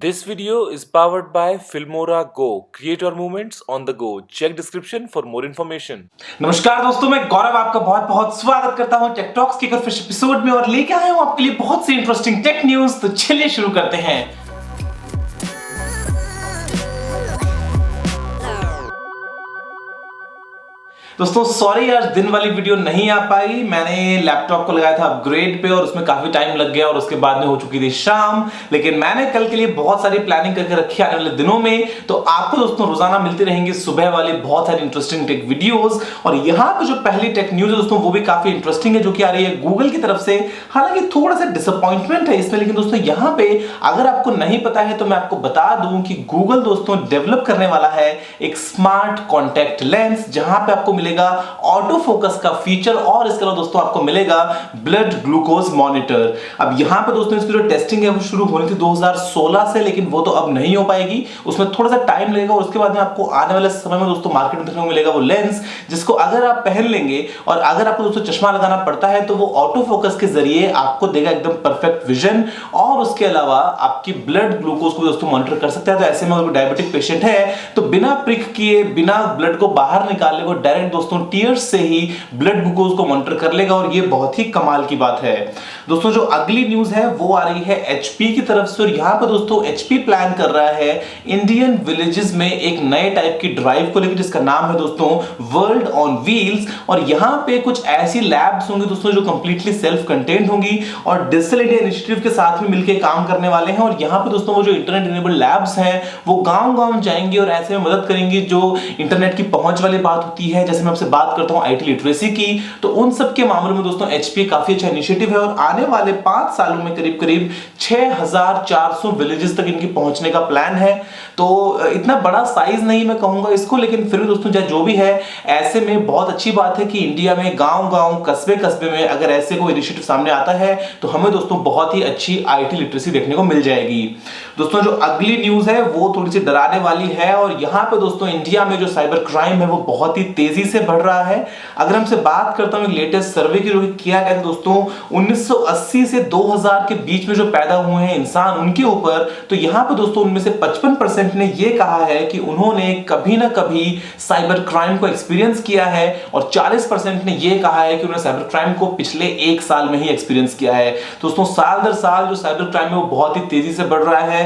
This video is powered by Filmora Go. Create your moments on the go. Check description for more information. नमस्कार दोस्तों, मैं गौरव आपका बहुत बहुत स्वागत करता हूं टेक टॉक्स के एक और फ्रेश एपिसोड में और लेके आया हूं आपके लिए बहुत सी इंटरेस्टिंग टेक न्यूज। तो चलिए शुरू करते हैं। दोस्तों सॉरी आज दिन वाली वीडियो नहीं आ पाई। मैंने लैपटॉप को लगाया था अपग्रेड पे और उसमें काफी टाइम लग गया और उसके बाद में हो चुकी थी शाम। लेकिन मैंने कल के लिए बहुत सारी प्लानिंग करके रखी आने वाले दिनों में। तो आपको दोस्तों रोजाना मिलती रहेंगी सुबह वाली बहुत सारी इंटरेस्टिंग टेक वीडियोस। और यहाँ पे जो पहली टेक न्यूज है दोस्तों वो भी काफी इंटरेस्टिंग है, जो कि आ रही है गूगल की तरफ से। हालांकि थोड़ा सा डिसअपॉइंटमेंट है इसमें, लेकिन दोस्तों यहाँ पे अगर आपको नहीं पता है तो मैं आपको बता दूं कि गूगल दोस्तों डेवलप करने वाला है एक स्मार्ट कॉन्टैक्ट लेंस, जहां पे आपको मिलेगा ऑटो फोकस का फीचर और इसके अलावा दोस्तों आपको मिलेगा ब्लड ग्लूकोज मॉनिटर। अब यहां पे दोस्तों इसकी जो टेस्टिंग है वो शुरू होनी थी 2016 से, लेकिन वो तो अब नहीं हो पाएगी, उसमें थोड़ा सा टाइम लगेगा। और उसके बाद में आपको आने वाले समय में दोस्तों मार्केट में देखने को मिलेगा वो लेंस, जिसको अगर आप पहन लेंगे और अगर आपको दोस्तों चश्मा लगाना पड़ता है तो वो ऑटो फोकस के जरिए आपको देगा एकदम परफेक्ट विजन। और उसके अलावा आपकी ब्लड ग्लूकोज को दोस्तों मॉनिटर कर सकता है। तो ऐसे में अगर डायबिटिक पेशेंट है तो बिना प्रिक किए, बिना ब्लड को बाहर निकाले, वो डायरेक्ट दोस्तों टीयर्स से ही ब्लड ग्लूकोज को मॉनिटर कर लेगा। और ये बहुत ही कमाल की बात है। दोस्तों जो अगली न्यूज है वो आ रही है एचपी की तरफ से। और यहां पर दोस्तों एचपी प्लान कर रहा है इंडियन विलेजेस में एक नए टाइप की ड्राइव को लेकर, जिसका नाम है दोस्तों वर्ल्ड ऑन व्हील्स। और यहां पे कुछ ऐसी लैब्स होंगी दोस्तों जो कंप्लीटली सेल्फ कंटेन्ड होंगी और डिजिटल इंडिया इनिशिएटिव के साथ में मिलकर काम करने वाले हैं। और यहां पे दोस्तों वो जो इंटरनेट इनेबल्ड लैब्स हैं वो गांव-गांव जाएंगी और ऐसे में मदद करेंगी जो इंटरनेट की पहुंच वाली बात होती है। जैसे मैं आपसे बात करता हूं आईटी लिटरेसी की, तो उन सब के मामलों में दोस्तों एचपी काफी अच्छा इनिशिएटिव है। और आने वाले 5 सालों में करीब करीब 6400 विलेजेस तक इनकी पहुंचने का प्लान है। तो इतना बड़ा साइज नहीं मैं कहूंगा इसको, लेकिन फिर भी दोस्तों जो भी है, ऐसे में बहुत अच्छी बात है कि इंडिया में गांव-गांव, कस्बे-कस्बे में अगर ऐसे कोई इनिशिएटिव सामने आता है तो हमें दोस्तों बहुत ही अच्छी आईटी लिटरेसी देखने को मिल जाएगी। दोस्तों जो अगली न्यूज है वो थोड़ी सी डराने वाली है। और यहां पे दोस्तों इंडिया में जो साइबर क्राइम है वो बहुत ही तेजी से बढ़ रहा है। अगर हमसे बात करता हूं लेटेस्ट सर्वे की, जो किया गया था दोस्तों 1980 से 2000 के बीच में जो पैदा हुए हैं इंसान उनके ऊपर, तो यहां पे दोस्तों उनमें से 55% ने ये कहा है कि उन्होंने कभी ना कभी साइबर क्राइम को एक्सपीरियंस किया है। और 40% ने ये कहा है कि उन्होंने साइबर क्राइम को पिछले 1 साल में ही एक्सपीरियंस किया है। दोस्तों साल दर साल जो साइबर क्राइम है वो बहुत ही तेजी से बढ़ रहा है।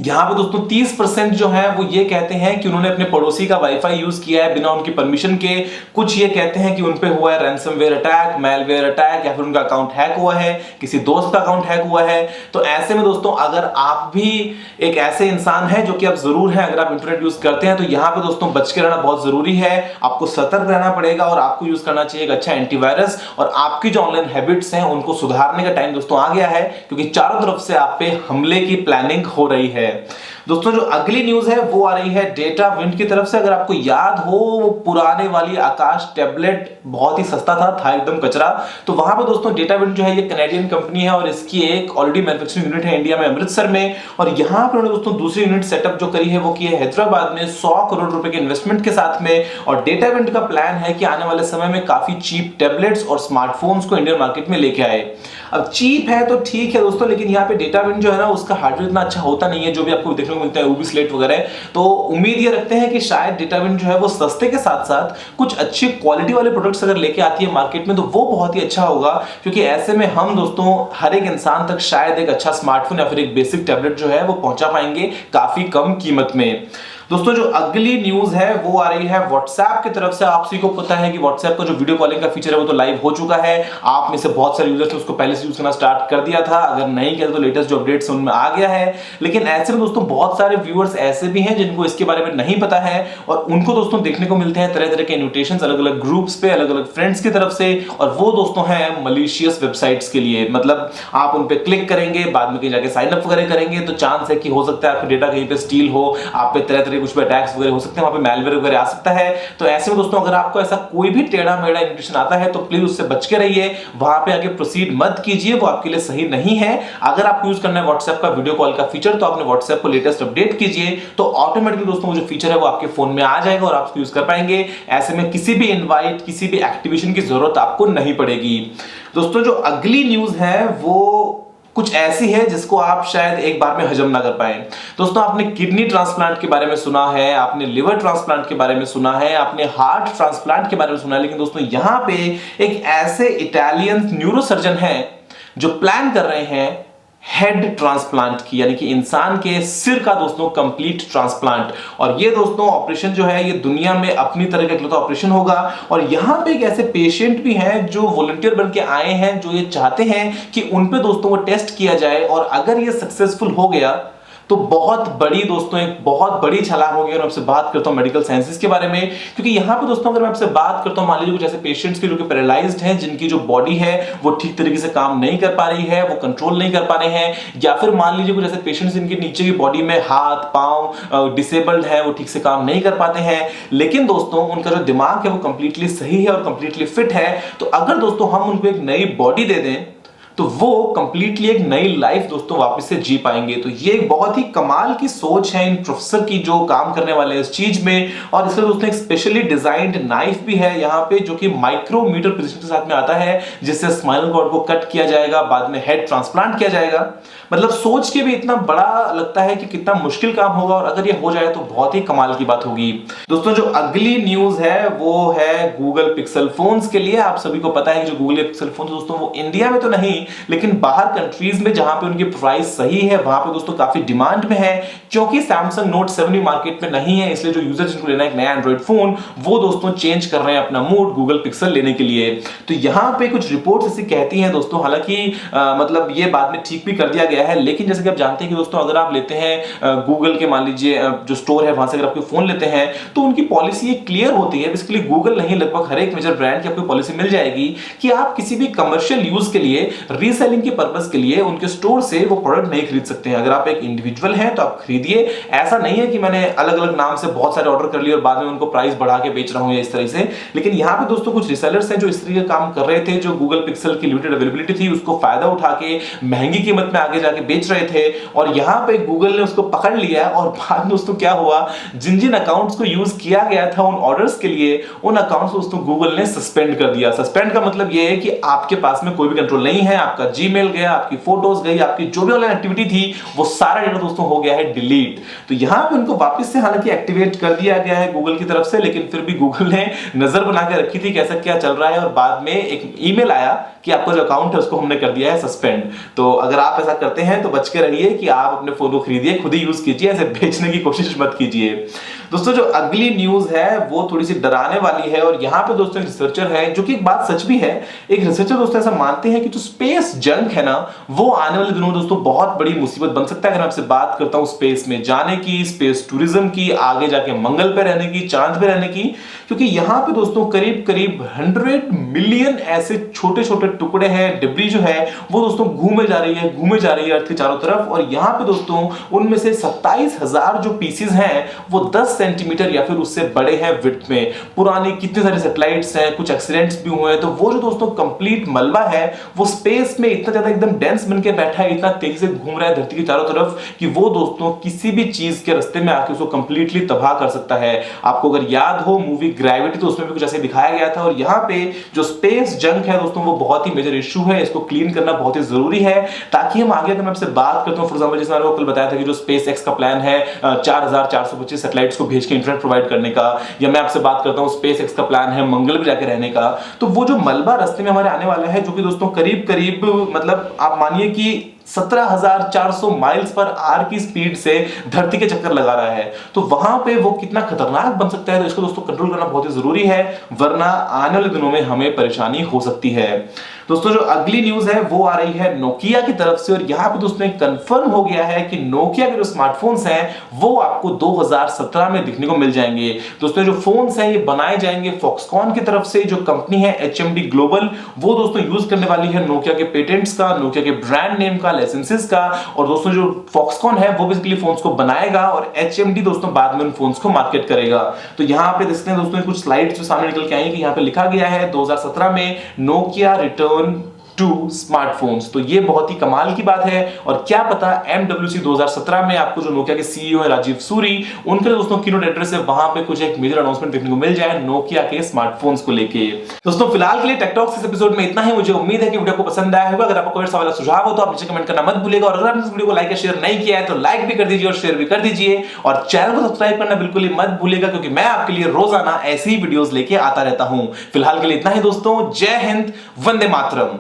यहां पे दोस्तों 30% जो है वो ये कहते हैं कि उन्होंने अपने पड़ोसी का वाईफाई यूज किया है बिना उनकी परमिशन के। कुछ ये कहते हैं कि उन पे हुआ है रैंसमवेयर अटैक, मैलवेयर अटैक, या फिर उनका अकाउंट हैक हुआ है, किसी दोस्त का अकाउंट हैक हुआ है। तो ऐसे में दोस्तों अगर आप भी एक ऐसे इंसान है, जो कि आप जरूर हैं, अगर आप इंटरनेट यूज करते हैं तो यहां पे दोस्तों बच के रहना बहुत जरूरी है। आपको सतर्क रहना पड़ेगा और आपको यूज करना चाहिए एक अच्छा एंटीवायरस। और आपकी जो ऑनलाइन हैबिट्स हैं उनको सुधारने का टाइम दोस्तों आ गया है, क्योंकि चारों तरफ से आप पे हमले की प्लानिंग हो रही है। दोस्तों जो अगली न्यूज है वो आ रही है डेटा विंड की तरफ से। अगर आपको याद हो वो पुराने वाली आकाश टैबलेट बहुत ही सस्ता था एकदम कचरा। तो वहां पे दोस्तों डेटा विंड जो है ये कनाडियन कंपनी है और इसकी एक ऑलरेडी मैन्युफैक्चरिंग यूनिट है इंडिया में, अमृतसर में। और यहां पर दोस्तों दूसरी यूनिट सेटअप जो करी है वो की है हैदराबाद में 100 करोड़ रुपए के इन्वेस्टमेंट के साथ में। और डेटा विंड का प्लान है कि आने वाले समय में काफी चीप टैबलेट्स और स्मार्टफोन्स को इंडियन मार्केट में लेके आए। अब चीप है तो ठीक है दोस्तों, लेकिन यहाँ पे डेटा विंड जो है ना उसका हार्डवेयर इतना अच्छा होता नहीं है जो भी आपको देखने को मिलता है ऊबी स्लेट वगैरह। तो उम्मीद ये रखते हैं कि शायद डेटा विंड जो है वो सस्ते के साथ साथ कुछ अच्छी क्वालिटी वाले प्रोडक्ट्स अगर लेके आती है मार्केट में तो वो बहुत ही अच्छा होगा। क्योंकि ऐसे में हम दोस्तों हर एक इंसान तक शायद एक अच्छा स्मार्टफोन या फिर एक बेसिक टैबलेट जो है वो पहुंचा पाएंगे काफी कम कीमत में। दोस्तों जो अगली न्यूज है वो आ रही है व्हाट्सएप की तरफ से। आप सभी को पता है कि व्हाट्सएप का जो वीडियो कॉलिंग का फीचर है वो तो लाइव हो चुका है। आप में से बहुत सारे यूजर्स ने उसको पहले से यूज करना स्टार्ट कर दिया था, अगर नहीं किया तो लेटेस्ट जो अपडेट्स उनमें आ गया है। लेकिन ऐसे में दोस्तों बहुत सारे व्यूअर्स ऐसे भी हैं जिनको इसके बारे में नहीं पता है और उनको दोस्तों देखने को मिलते हैं तरह तरह के इन्विटेशंस अलग अलग ग्रुप्स पे, अलग अलग फ्रेंड्स की तरफ से। और वो दोस्तों हैं मलिशियस वेबसाइट्स के लिए। मतलब आप उन पे क्लिक करेंगे, बाद में कहीं जाके साइन अप वगैरह करेंगे तो चांस है कि हो सकता है आपका डेटा कहीं पे स्टील हो, आप पे तरह तरह कुछ पे अटैक्स वगैरह हो सकते हैं, वहां पे मैलवेयर वगैरह आ सकता है। तो ऐसे में दोस्तों अगर आपको ऐसा कोई भी टेढ़ा मेढ़ा इन्विटेशन आता है तो प्लीज उससे बच के रहिए, वहां पे आगे प्रोसीड मत कीजिए, वो आपके लिए सही नहीं है। अगर आपको यूज करना है व्हाट्सएप का वीडियो कॉल का फीचर तो आपने व्हाट्सएप को लेटेस्ट अपडेट कीजिए, तो ऑटोमेटिकली दोस्तों वो जो फीचर है वो आपके फोन में आ जाएगा और आप उसको यूज कर पाएंगे। ऐसे में किसी भी इनवाइट, किसी भी एक्टिवेशन की जरूरत आपको नहीं पड़ेगी। दोस्तों जो अगली न्यूज है वो कुछ ऐसी है जिसको आप शायद एक बार में हजम ना कर पाए। दोस्तों, आपने किडनी ट्रांसप्लांट के बारे में सुना है, आपने लिवर ट्रांसप्लांट के बारे में सुना है, आपने हार्ट ट्रांसप्लांट के बारे में सुना है, लेकिन दोस्तों यहां पे एक ऐसे इटालियन न्यूरोसर्जन हैं जो प्लान कर रहे हैं हेड ट्रांसप्लांट की, यानी कि इंसान के सिर का दोस्तों कंप्लीट ट्रांसप्लांट। और ये दोस्तों ऑपरेशन जो है ये दुनिया में अपनी तरह का इकलौता ऑपरेशन होगा। और यहां पे एक ऐसे पेशेंट भी हैं जो वॉलंटियर बन के आए हैं, जो ये चाहते हैं कि उन पे दोस्तों वो टेस्ट किया जाए, और अगर ये सक्सेसफुल हो गया तो बहुत बड़ी दोस्तों एक बहुत बड़ी छलांग होगी। और आपसे बात करता हूं मेडिकल साइंसेस के बारे में, क्योंकि यहां पे दोस्तों अगर मैं आपसे बात करता हूं, मान लीजिए कुछ ऐसे पेशेंट्स की जो कि पैरालाइज्ड हैं, जिनकी जो बॉडी है वो ठीक तरीके से काम नहीं कर पा रही है, वो कंट्रोल नहीं कर पा रहे हैं, या फिर मान लीजिए कुछ ऐसे पेशेंट्स जिनके नीचे की बॉडी में हाथ पांव डिसेबल्ड है, वो ठीक से काम नहीं कर पाते हैं, लेकिन दोस्तों उनका जो दिमाग है वो कंप्लीटली सही है और कंप्लीटली फिट है। तो अगर दोस्तों हम उनको एक नई बॉडी दे दें तो वो कंप्लीटली एक नई लाइफ दोस्तों वापस से जी पाएंगे। तो ये एक बहुत ही कमाल की सोच है इन प्रोफेसर की जो काम करने वाले हैं इस चीज में। और इसमें दोस्तों एक स्पेशली डिजाइंड नाइफ भी है यहाँ पे, जो कि माइक्रोमीटर प्रिसिजन के साथ में आता है, जिससे स्पाइनल कॉर्ड को कट किया जाएगा, बाद में हेड ट्रांसप्लांट किया जाएगा। मतलब सोच के भी इतना बड़ा लगता है कि कितना मुश्किल काम होगा, और अगर ये हो जाए तो बहुत ही कमाल की बात होगी। दोस्तों, जो अगली न्यूज है वो है गूगल पिक्सल फोन्स के लिए। आप सभी को पता है कि जो गूगल पिक्सल फोन दोस्तों वो इंडिया में तो नहीं, लेकिन बाहर कंट्रीज में जहां पे उनकी प्राइस सही है वहां पे दोस्तों काफी डिमांड में है, क्योंकि सैमसंग नोट 7 भी मार्केट में नहीं है। इसलिए जो यूजर जिनको लेना है एक नया एंड्रॉइड फोन, वो दोस्तों चेंज कर रहे हैं अपना मूड गूगल पिक्सल लेने के लिए। तो यहां पे कुछ रिपोर्ट्स ऐसी कहती हैं दोस्तों, हालांकि मतलब ये बाद में ठीक भी कर दिया गया है, लेकिन जैसे कि आप जानते हैं कि दोस्तों अगर आप लेते हैं गूगल के, मान लीजिए जो स्टोर है वहां से अगर आप कोई फोन लेते हैं, तो उनकी पॉलिसी क्लियर होती है। बेसिकली गूगल नहीं, लगभग हर एक मेजर ब्रांड की आपको पॉलिसी मिल जाएगी कि आप किसी भी कमर्शियल यूज के लिए, रीसेलिंग के पर्पस के लिए उनके स्टोर से वो प्रोडक्ट नहीं खरीद सकते हैं। अगर आप एक इंडिविजुअल हैं तो आप खरीदिए। ऐसा नहीं है कि मैंने अलग अलग नाम से बहुत सारे ऑर्डर कर लिए और बाद में उनको प्राइस बढ़ा के बेच रहा हूं या इस तरह से। लेकिन यहां पे दोस्तों कुछ रिसेलर्स हैं जो इस तरीके का काम कर रहे थे, जो गूगल पिक्सल की लिमिटेड अवेलेबिलिटी थी उसको फायदा उठा के महंगी कीमत में आगे जाके बेच रहे थे, और यहां पे गूगल ने उसको पकड़ लिया। और बाद में दोस्तों क्या हुआ, जिन जिन अकाउंट्स को यूज किया गया था उन ऑर्डर्स के लिए, उन अकाउंट्स को दोस्तों गूगल ने सस्पेंड कर दिया। सस्पेंड का मतलब यह है कि आपके पास में कोई भी कंट्रोल नहीं है, आपका जीमेल गया, आपकी फोटोज गई, आपकी जो भी ऑनलाइन एक्टिविटी थी वो सारा डेटा दोस्तों हो गया है डिलीट। तो यहां पे उनको वापस से हालांकि एक्टिवेट कर दिया गया है गूगल की तरफ से, लेकिन फिर भी गूगल ने नजर बना के रखी थी कैसा क्या चल रहा है, और बाद में एक ईमेल आया कि आपका जो अकाउंट है उसको हमने कर दिया है सस्पेंड। तो अगर आप ऐसा करते हैं तो बच के रहिए कि आप अपने फोन को खरीदिए, खुद ही यूज कीजिए, ऐसे बेचने की कोशिश मत कीजिए। दोस्तों, जो अगली न्यूज है वो थोड़ी सी डराने वाली है, और यहां पे दोस्तों एक रिसर्चर है, जो कि एक बात सच भी है। एक रिसर्चर दोस्तों ऐसा मानते हैं कि जो स्पेस जंक है ना, वो आने वाले दिनों में दोस्तों बहुत बड़ी मुसीबत बन सकता है। अगर आपसे बात करता हूं स्पेस में जाने की, स्पेस टूरिज्म की, आगे जाके मंगल पे रहने की, चांद पे रहने की, क्योंकि यहां पे दोस्तों करीब करीब 100 मिलियन ऐसे छोटे छोटे टुकड़े हैं, डिब्री जो है वो दोस्तों घूमे जा रही है अर्थ के चारों तरफ। और यहां पे दोस्तों उनमें से 27,000 जो पीसेस हैं वो 10 सेंटीमीटर या फिर उससे बड़े हैं विड्थ में। पुरानी कितने सारे सैटेलाइट्स हैं, कुछ एक्सीडेंट्स भी हुए हैं। तो वो जो दोस्तों कंप्लीट मलबा है वो स्पेस में इतना ज्यादा एकदम डेंस बन के बैठा है, इतना तेजी से घूम रहा है धरती के चारों तरफ, कि वो दोस्तों किसी भी चीज के रास्ते में आके उसको कंप्लीटली तबाह कर सकता है। आपको अगर याद हो मूवी ग्रेविटी, तो उसमें भी कुछ ऐसे दिखाया गया था। और यहाँ पे जो स्पेस जंक है दोस्तों वो बहुत ही मेजर इशू है, इसको क्लीन करना बहुत ही जरूरी है, ताकि हम आगे, अगर मैं आपसे बात करता हूं फॉर एग्जांपल, जैसे मैंने कल बताया था कि जो स्पेस एक्स का प्लान है 4425 सैटेलाइट्स को भेज के इंटरनेट प्रोवाइड करने का, या मैं आपसे बात करता हूं स्पेस एक्स का प्लान है मंगल पे जाके रहने का, तो वो जो मलबा रास्ते में हमारे आने वाला है, जो कि दोस्तों करीब करीब मतलब आप मानिए कि 17,400 माइल्स पर आवर की स्पीड से धरती के चक्कर लगा रहा है, तो वहां पे वो कितना खतरनाक बन सकता है। तो इसको दोस्तों कंट्रोल करना बहुत ही जरूरी है, वरना आने वाले दिनों में हमें परेशानी हो सकती है। दोस्तों, जो अगली न्यूज है वो आ रही है नोकिया की तरफ से, और यहां पे दोस्तों कंफर्म हो गया है कि नोकिया के जो स्मार्टफोन्स हैं वो आपको 2017 में दिखने को मिल जाएंगे। दोस्तों, जो फोन्स हैं ये बनाए जाएंगे फॉक्सकॉन की तरफ से, जो कंपनी है HMD ग्लोबल, वो दोस्तों यूज करने वाली है नोकिया के पेटेंट्स का, नोकिया के ब्रांड नेम का, लाइसेंसेस का। और दोस्तों जो फॉक्सकॉन है वो बेसिकली फोन्स को बनाएगा, और HMD दोस्तों बाद में उन फोन्स को मार्केट करेगा। तो यहां पे देखते हैं दोस्तों कुछ स्लाइड्स जो सामने निकल के आई कि यहां पे लिखा गया है 2017 में नोकिया रिटर्न टू स्मार्टफोन्स। तो ये बहुत ही कमाल की बात है और क्या पता MWC 2017 में आपको जो नोकिया के सीईओ है राजीव सूरी, उनके दोस्तों कीनोट एड्रेस है, वहां पे कुछ एक मेजर अनाउंसमेंट देखने को मिल जाए नोकिया के स्मार्टफोन्स को लेके। दोस्तों फिलहाल के लिए टेक टॉक्स इस एपिसोड में इतना ही। मुझे उम्मीद है कि वीडियो को पसंद आया होगा। अगर आपको कोई सवाल सुझाव हो तो आप नीचे कमेंट करना मत भूलिएगा और अगर आपने इस वीडियो को लाइक या शेयर नहीं किया है तो लाइक भी कर दीजिए और शेयर भी कर दीजिए और चैनल को सब्सक्राइब करना बिल्कुल ही मत भूलिएगा क्योंकि मैं आपके लिए रोजाना ऐसी ही वीडियोस लेके आता रहता हूं। फिलहाल के लिए इतना ही दोस्तों। जय हिंद, वंदे मातरम।